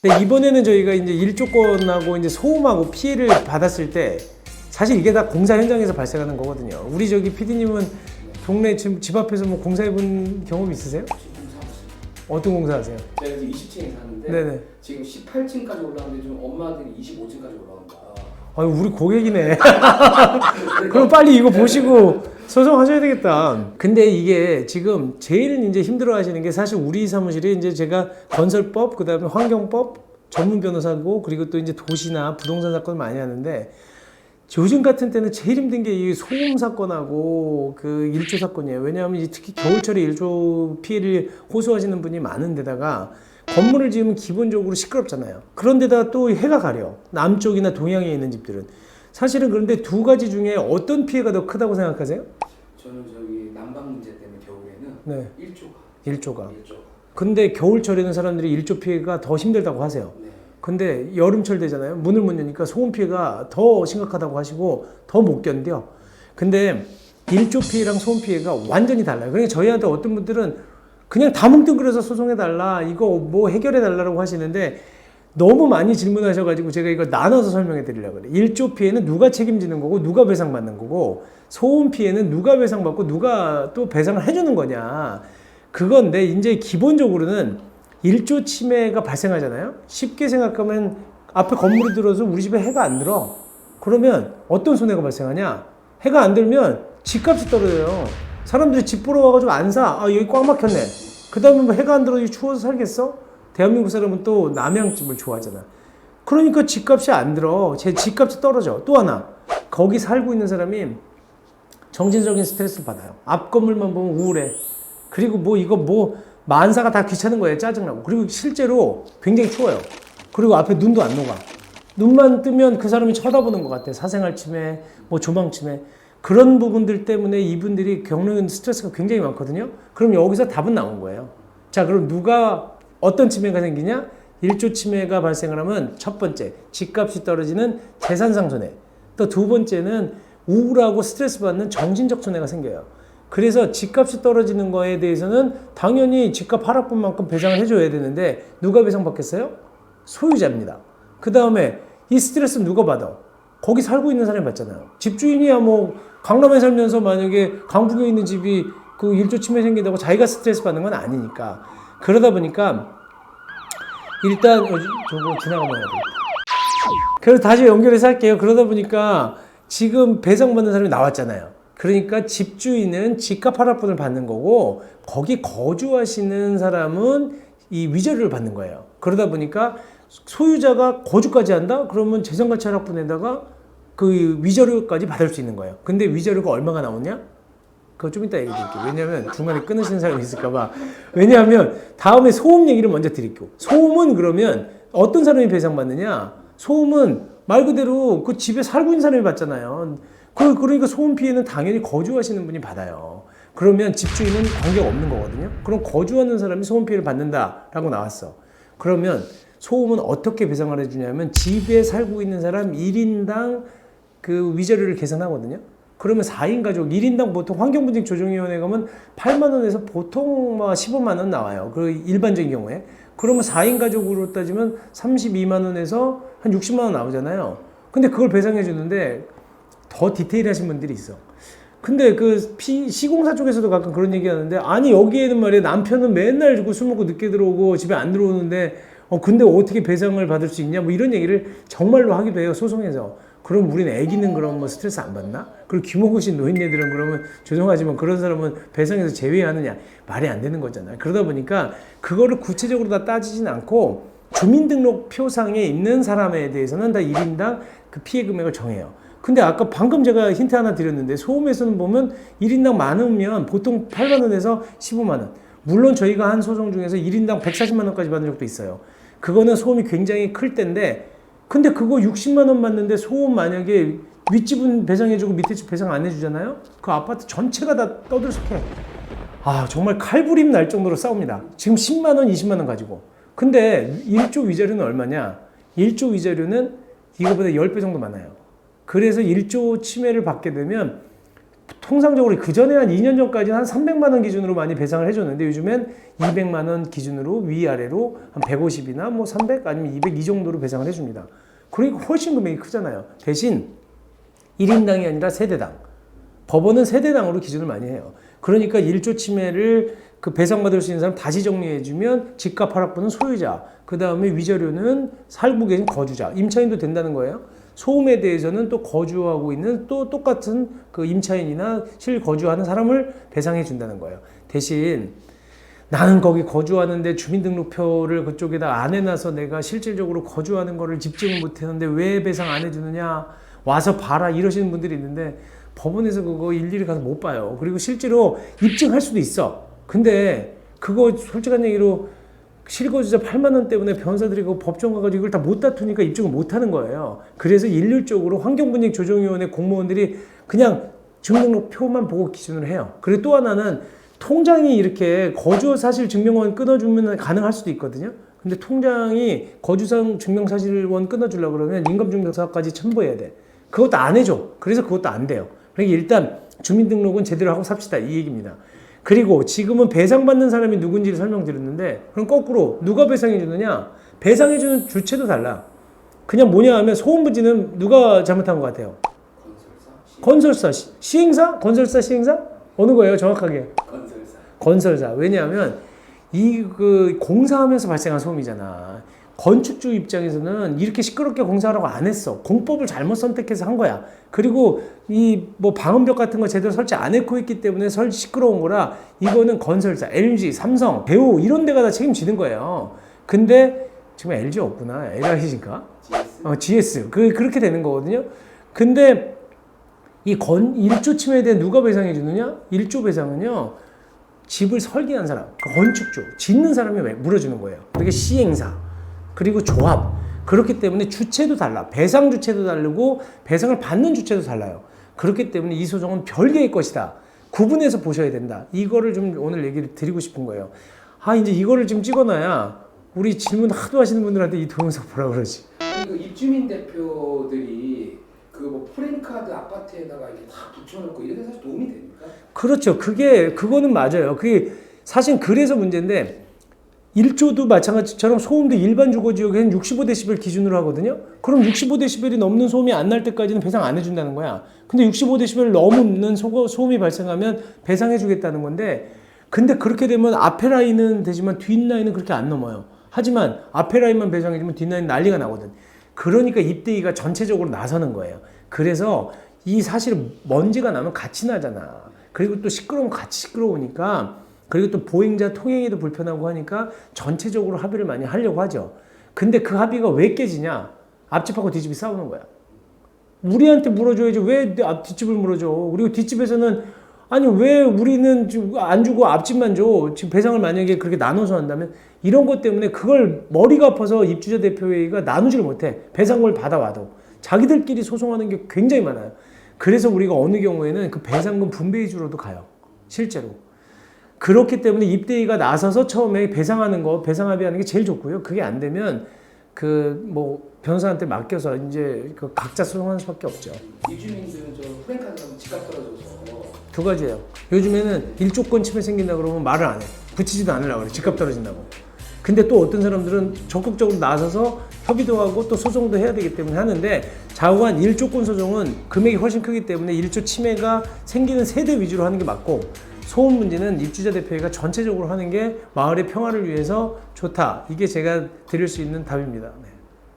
근데 이번에는 저희가 이제 일조권하고 이제 소음하고 피해를 받았을 때 사실 이게 다 공사 현장에서 발생하는 거거든요. 우리 저기 PD님은 동네 집 앞에서 뭐 공사해본 경험 있으세요? 어떤 공사 하세요? 제가 이제 20층에 사는데 네네. 지금 18층까지 올라왔는데 좀 엄마들이 25층까지 올라온다. 아유, 우리 고객이네. 그럼 빨리 이거 보시고 소송하셔야 되겠다. 근데 이게 지금 제일 이제 힘들어 하시는 게 사실 우리 사무실에 이제 제가 건설법, 그 다음에 환경법 전문 변호사고 그리고 또 이제 도시나 부동산 사건 많이 하는데 요즘 같은 때는 제일 힘든 게 이 소음 사건하고 그 일조 사건이에요. 왜냐하면 특히 겨울철에 일조 피해를 호소하시는 분이 많은 데다가 건물을 지으면 기본적으로 시끄럽잖아요. 그런데다가 또 해가 가려. 남쪽이나 동양에 있는 집들은. 사실은 그런데 두 가지 중에 어떤 피해가 더 크다고 생각하세요? 저는 저기 난방 문제 때문에 겨울에는 네. 일조가. 근데 겨울철에는 사람들이 일조 피해가 더 힘들다고 하세요. 네. 근데 여름철 되잖아요. 문을 못 여니까 소음 피해가 더 심각하다고 하시고 더 못 견뎌. 근데 일조 피해랑 소음 피해가 완전히 달라요. 그러니까 저희한테 어떤 분들은 그냥 다 뭉뚱그려서 소송해달라, 이거 뭐 해결해달라고 하시는데 너무 많이 질문하셔가지고 제가 이걸 나눠서 설명해 드리려고 그래요. 일조 피해는 누가 책임지는 거고 누가 배상받는 거고 소음 피해는 누가 배상받고 누가 또 배상을 해주는 거냐. 그건데 이제 기본적으로는 일조 침해가 발생하잖아요. 쉽게 생각하면 앞에 건물이 들어서 우리 집에 해가 안 들어. 그러면 어떤 손해가 발생하냐? 해가 안 들면 집값이 떨어져요. 사람들이 집 보러 와가지고 안 사. 아, 여기 꽉 막혔네. 그 다음에 뭐 해가 안 들어 추워서 살겠어? 대한민국 사람은 또 남양집을 좋아하잖아. 그러니까 집값이 안 들어. 제 집값이 떨어져. 또 하나, 거기 살고 있는 사람이 정신적인 스트레스를 받아요. 앞 건물만 보면 우울해. 그리고 뭐 이거 뭐 만사가 다 귀찮은 거예요. 짜증나고. 그리고 실제로 굉장히 추워요. 그리고 앞에 눈도 안 녹아. 눈만 뜨면 그 사람이 쳐다보는 것 같아. 사생활 침해, 뭐 조망 침해. 그런 부분들 때문에 이분들이 겪는 스트레스가 굉장히 많거든요. 그럼 여기서 답은 나온 거예요. 자, 그럼 누가 어떤 침해가 생기냐? 일조 침해가 발생을 하면 첫 번째, 집값이 떨어지는 재산상 손해. 또 두 번째는 우울하고 스트레스 받는 정신적 손해가 생겨요. 그래서 집값이 떨어지는 거에 대해서는 당연히 집값 하락분만큼 배상을 해줘야 되는데 누가 배상받겠어요? 소유자입니다. 그 다음에 이 스트레스는 누가 받아? 거기 살고 있는 사람이 받잖아요. 집주인이야 뭐 강남에 살면서 만약에 강북에 있는 집이 그 일조 침해 생긴다고 자기가 스트레스 받는 건 아니니까. 그러다 보니까 일단 저거 지나가면 안 돼. 그래서 다시 연결해서 할게요. 그러다 보니까 지금 배상받는 사람이 나왔잖아요. 그러니까 집주인은 집값 하락분을 받는 거고 거기 거주하시는 사람은 이 위자료를 받는 거예요. 그러다 보니까 소유자가 거주까지 한다? 그러면 재산가치 하락분에다가 그 위자료까지 받을 수 있는 거예요. 근데 위자료가 얼마가 나오냐? 그거 좀 이따 얘기 드릴게요. 왜냐면 중간에 끊으시는 사람이 있을까봐. 왜냐하면 다음에 소음 얘기를 먼저 드릴게요. 소음은 그러면 어떤 사람이 배상받느냐? 소음은 말 그대로 그 집에 살고 있는 사람이 받잖아요. 그러니까 소음 피해는 당연히 거주하시는 분이 받아요. 그러면 집주인은 관계가 없는 거거든요. 그럼 거주하는 사람이 소음 피해를 받는다라고 나왔어. 그러면 소음은 어떻게 배상을 해주냐면 집에 살고 있는 사람 1인당 그 위자료를 계산하거든요. 그러면 4인 가족 1인당 보통 환경분쟁 조정위원회 가면 8만 원에서 보통 15만 원 나와요. 그 일반적인 경우에. 그러면 4인 가족으로 따지면 32만 원에서 한 60만 원 나오잖아요. 근데 그걸 배상해 주는데 더 디테일하신 분들이 있어. 근데 그 시공사 쪽에서도 가끔 그런 얘기 하는데 아니 여기에는 말이야 남편은 맨날 술 먹고 늦게 들어오고 집에 안 들어오는데 근데 어떻게 배상을 받을 수 있냐 뭐 이런 얘기를 정말로 하기도 해요. 소송에서. 그럼 우리는 애기는 그럼 뭐 스트레스 안 받나? 그리고 귀먹으신 노인네들은 그러면 죄송하지만 그런 사람은 배상에서 제외하느냐? 말이 안 되는 거잖아요. 그러다 보니까 그거를 구체적으로 다 따지진 않고 주민등록표상에 있는 사람에 대해서는 다 1인당 그 피해 금액을 정해요. 근데 아까 방금 제가 힌트 하나 드렸는데 소음에서는 보면 1인당 많으면 보통 8만 원에서 15만 원. 물론 저희가 한 소송 중에서 1인당 140만 원까지 받은 적도 있어요. 그거는 소음이 굉장히 클 때인데 근데 그거 60만 원 받는데 소음 만약에 윗집은 배상해주고 밑에 집 배상 안 해주잖아요? 그 아파트 전체가 다 떠들썩해. 아 정말 칼부림 날 정도로 싸웁니다. 지금 10만 원, 20만 원 가지고. 근데 1조 위자료는 얼마냐? 1조 위자료는 이거보다 10배 정도 많아요. 그래서 1조 침해를 받게 되면 통상적으로 그 전에 한 2년 전까지는 한 300만 원 기준으로 많이 배상을 해줬는데 요즘엔 200만 원 기준으로 위아래로 한 150이나 뭐 300 아니면 200 이 정도로 배상을 해줍니다. 그러니까 훨씬 금액이 크잖아요. 대신 1인당이 아니라 세대당. 법원은 세대당으로 기준을 많이 해요. 그러니까 1조 침해를 그 배상받을 수 있는 사람 다시 정리해주면 집값 하락분은 소유자, 그 다음에 위자료는 살고 계신 거주자, 임차인도 된다는 거예요. 소음에 대해서는 또 거주하고 있는 또 똑같은 그 임차인이나 실거주하는 사람을 배상해 준다는 거예요. 대신 나는 거기 거주하는데 주민등록표를 그쪽에다 안 해놔서 내가 실질적으로 거주하는 거를 집증을 못 했는데 왜 배상 안 해주느냐, 와서 봐라, 이러시는 분들이 있는데 법원에서 그거 일일이 가서 못 봐요. 그리고 실제로 입증할 수도 있어. 근데 그거 솔직한 얘기로 실거주자 8만 원 때문에 변호사들이 그 법정 가가지고 이걸 다 못 다투니까 입증을 못 하는 거예요. 그래서 일률적으로 환경분쟁조정위원회 공무원들이 그냥 주민등록표만 보고 기준을 해요. 그리고 또 하나는 통장이 이렇게 거주 사실 증명원 끊어주면 가능할 수도 있거든요. 근데 통장이 거주상 증명사실원 끊어주려고 그러면 인감증명서까지 첨부해야 돼. 그것도 안 해줘. 그래서 그것도 안 돼요. 그러니까 일단 주민등록은 제대로 하고 삽시다, 이 얘기입니다. 그리고 지금은 배상받는 사람이 누군지를 설명드렸는데, 그럼 거꾸로 누가 배상해주느냐? 배상해주는 주체도 달라. 그냥 뭐냐 하면 소음부지는 누가 잘못한 것 같아요? 건설사, 시행사? 건설사, 시행사? 어느 거예요, 정확하게? 건설사. 왜냐하면 이 그 공사하면서 발생한 소음이잖아. 건축주 입장에서는 이렇게 시끄럽게 공사하라고 안 했어. 공법을 잘못 선택해서 한 거야. 그리고 이 뭐 방음벽 같은 거 제대로 설치 안 해놓고 있기 때문에 시끄러운 거라, 이거는 건설사, LG, 삼성, 대우 이런 데가 다 책임지는 거예요. 근데 지금 LG 없구나. LIG인가? GS. 그렇게 되는 거거든요. 근데 이 1조 침해에 대해 누가 배상해 주느냐? 1조 배상은요, 집을 설계한 사람, 건축주, 짓는 사람이 물어주는 거예요. 그게 시행사, 그리고 조합. 그렇기 때문에 주체도 달라. 배상 주체도 다르고 배상을 받는 주체도 달라요. 그렇기 때문에 이 소송은 별개의 것이다. 구분해서 보셔야 된다. 이거를 좀 오늘 얘기를 드리고 싶은 거예요. 이제 이거를 좀 찍어놔야 우리 질문 하도 하시는 분들한테 이 동영상 보라 그러지. 그 입주민 대표들이 그 뭐 프랜카드 아파트에다가 이렇게 다 붙여놓고 이렇게 사실 도움이 됩니까? 그렇죠. 그거는 맞아요. 그게 사실 그래서 문제인데, 1조도 마찬가지처럼 소음도 일반 주거지역에는 65데시벨 기준으로 하거든요. 그럼 65데시벨이 넘는 소음이 안 날 때까지는 배상 안 해준다는 거야. 근데 65데시벨 넘는 소음이 발생하면 배상해 주겠다는 건데, 근데 그렇게 되면 앞에 라인은 되지만 뒷 라인은 그렇게 안 넘어요. 하지만 앞에 라인만 배상해 주면 뒷 라인 난리가 나거든. 그러니까 입대위가 전체적으로 나서는 거예요. 그래서 이 사실 먼지가 나면 같이 나잖아. 그리고 또 시끄러우면 같이 시끄러우니까, 그리고 또 보행자 통행에도 불편하고 하니까 전체적으로 합의를 많이 하려고 하죠. 근데 그 합의가 왜 깨지냐? 앞집하고 뒷집이 싸우는 거야. 우리한테 물어줘야지 왜 뒷집을 물어줘. 그리고 뒷집에서는 아니 왜 우리는 안 주고 앞집만 줘. 지금 배상을 만약에 그렇게 나눠서 한다면, 이런 것 때문에 그걸 머리가 아파서 입주자 대표회의가 나누지를 못해. 배상금을 받아와도 자기들끼리 소송하는 게 굉장히 많아요. 그래서 우리가 어느 경우에는 그 배상금 분배해주러도 가요. 실제로. 그렇기 때문에 입대위가 나서서 처음에 배상 합의하는 게 제일 좋고요. 그게 안 되면 변호사한테 맡겨서 이제 그 각자 소송하는 수밖에 없죠. 입주민들은 저 프랜카드 하면 집값 떨어져서. 두 가지예요. 요즘에는 1조권 침해 생긴다 그러면 말을 안 해. 붙이지도 않으려고 그래. 집값 떨어진다고. 근데 또 어떤 사람들은 적극적으로 나서서 협의도 하고 또 소송도 해야 되기 때문에 하는데, 좌우한 1조권 소송은 금액이 훨씬 크기 때문에 1조 침해가 생기는 세대 위주로 하는 게 맞고, 소음 문제는 입주자 대표회가 전체적으로 하는 게 마을의 평화를 위해서 좋다. 이게 제가 드릴 수 있는 답입니다. 네.